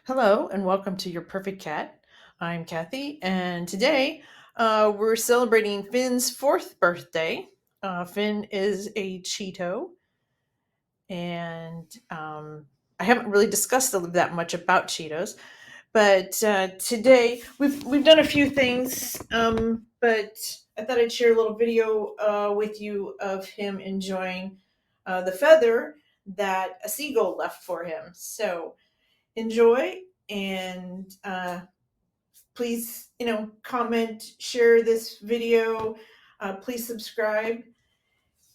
Hello and welcome to Your Perfect Cat. I'm Kathy, and today we're celebrating Finn's fourth birthday. Finn is a Cheeto, and I haven't really discussed that much about Cheetos, but today we've done a few things. But I thought I'd share a little video with you of him enjoying the feather that a seagull left for him. So enjoy and please comment, share this video, please subscribe,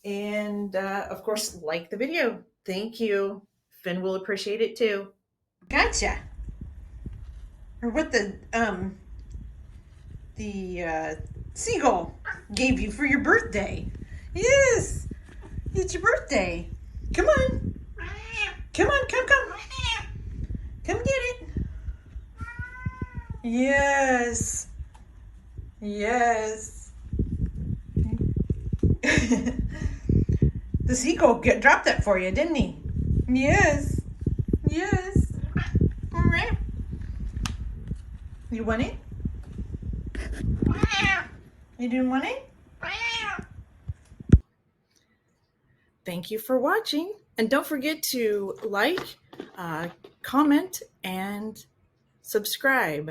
and of course like the video. Thank you. Finn will appreciate it too. Gotcha. Or what the seagull gave you for your birthday. Yes, it's your birthday. Come on, come get it. Yes. Yes. The seagull dropped that for you, didn't he? Yes. Yes. All right. You want it? You didn't want it? Thank you for watching. And don't forget to like, comment, and subscribe.